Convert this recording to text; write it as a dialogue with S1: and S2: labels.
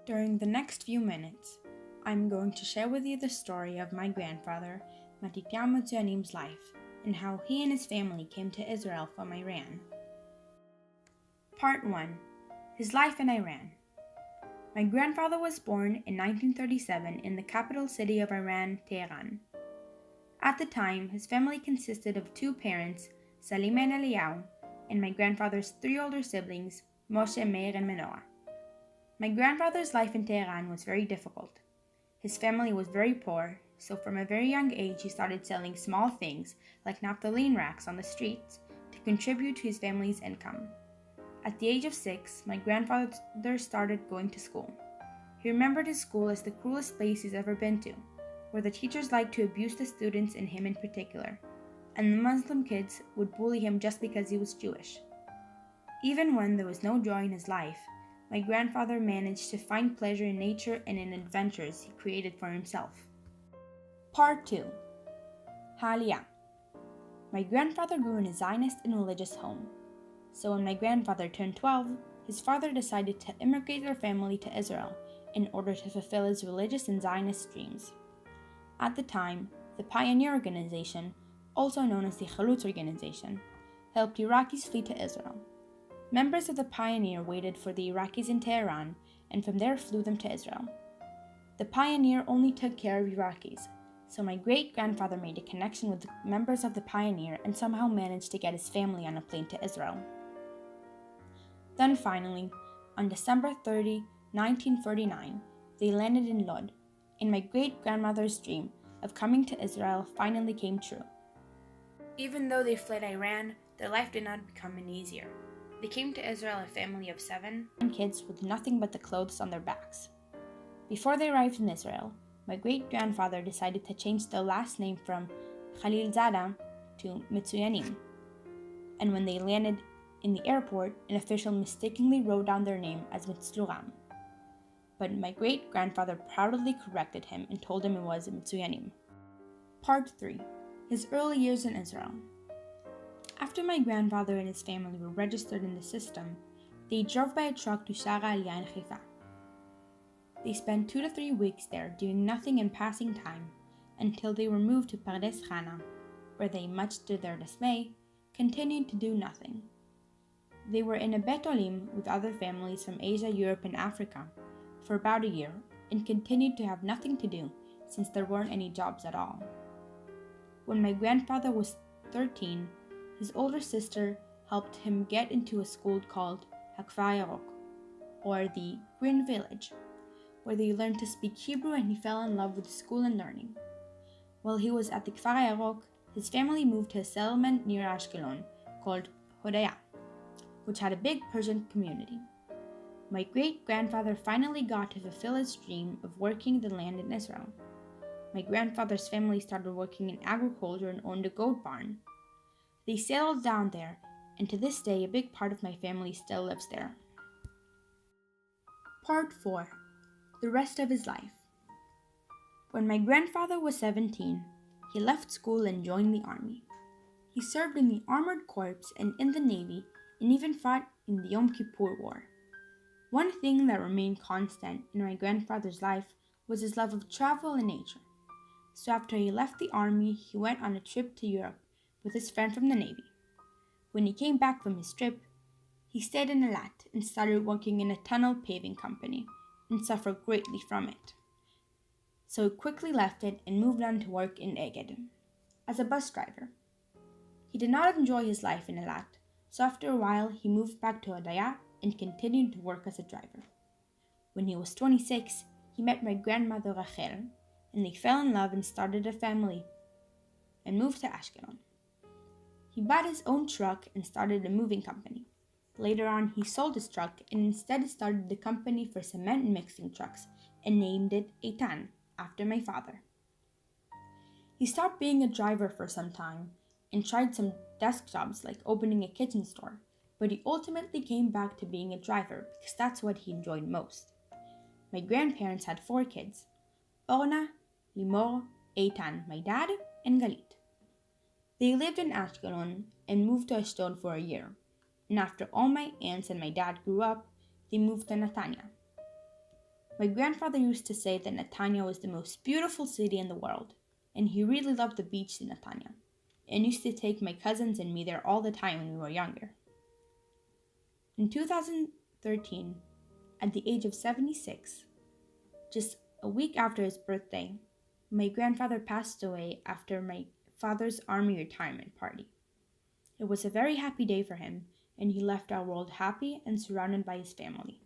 S1: During the next few minutes, I'm going to share with you the story of my grandfather, Matityahu Metzuyanim's life, and how he and his family came to Israel from Iran. Part 1. His life in Iran. My grandfather was born in 1937 in the capital city of Iran, Tehran. At the time, his family consisted of two parents, Salim and Eliyahu, and my grandfather's three older siblings, Moshe, Meir, and Menorah. My grandfather's life in Tehran was very difficult. His family was very poor, so from a very young age he started selling small things like naphthalene racks on the streets to contribute to his family's income. At the age of 6, my grandfather started going to school. He remembered his school as the cruelest place he's ever been to, where the teachers liked to abuse the students and him in particular, and the Muslim kids would bully him just because he was Jewish. Even when there was no joy in his life, my grandfather managed to find pleasure in nature and in adventures he created for himself. Part 2. Ha'aliyah. My grandfather grew in a Zionist and religious home. So when my grandfather turned 12, his father decided to immigrate their family to Israel in order to fulfill his religious and Zionist dreams. At the time, the Pioneer Organization, also known as the Chalutz Organization, helped Iraqis flee to Israel. Members of the Pioneer waited for the Iraqis in Tehran and from there flew them to Israel. The Pioneer only took care of Iraqis, so my great-grandfather made a connection with the members of the Pioneer and somehow managed to get his family on a plane to Israel. Then finally, on December 30, 1949, they landed in Lod, and my great-grandmother's dream of coming to Israel finally came true. Even though they fled Iran, their life did not become any easier. They came to Israel a family of 7 kids with nothing but the clothes on their backs. Before they arrived in Israel, my great-grandfather decided to change their last name from Khalilzada to Metzuyanim. And when they landed in the airport, an official mistakenly wrote down their name as Metzuram. But my great-grandfather proudly corrected him and told him it was Metzuyanim. Part 3. His early years in Israel. After my grandfather and his family were registered in the system, they drove by a truck to Shira in Haifa. They spent 2 to 3 weeks there doing nothing and passing time until they were moved to Pardes Chana, where they, much to their dismay, continued to do nothing. They were in a Bet Olim with other families from Asia, Europe, and Africa for about a year and continued to have nothing to do since there weren't any jobs at all. When my grandfather was 13, his older sister helped him get into a school called Hakfar Yarok, or the Green Village, where they learned to speak Hebrew and he fell in love with school and learning. While he was at the Kfar Yarok, his family moved to a settlement near Ashkelon called Hodaya, which had a big Persian community. My great-grandfather finally got to fulfill his dream of working the land in Israel. My grandfather's family started working in agriculture and owned a goat barn. They settled down there, and to this day a big part of my family still lives there. Part 4. The rest of his life. When my grandfather was 17, he left school and joined the army. He served in the Armored Corps and in the Navy, and even fought in the Yom Kippur War. One thing that remained constant in my grandfather's life was his love of travel and nature. So after he left the army, he went on a trip to Europe with his friend from the Navy. When he came back from his trip, he stayed in Eilat and started working in a tunnel paving company and suffered greatly from it. So he quickly left it and moved on to work in Eged as a bus driver. He did not enjoy his life in Eilat, so after a while he moved back to Hodaya and continued to work as a driver. When he was 26, he met my grandmother Rachel, and they fell in love and started a family and moved to Ashkelon. He bought his own truck and started a moving company. Later on, he sold his truck and instead started the company for cement mixing trucks and named it Eitan, after my father. He stopped being a driver for some time and tried some desk jobs like opening a kitchen store, but he ultimately came back to being a driver because that's what he enjoyed most. My grandparents had 4 kids: Orna, Limor, Eitan, my dad, and Galit. They lived in Ashkelon and moved to Ashdod for a year, and after all my aunts and my dad grew up, they moved to Netanya. My grandfather used to say that Netanya was the most beautiful city in the world, and he really loved the beach in Netanya, and used to take my cousins and me there all the time when we were younger. In 2013, at the age of 76, just a week after his birthday, my grandfather passed away after my father's army retirement party. It was a very happy day for him, and he left our world happy and surrounded by his family.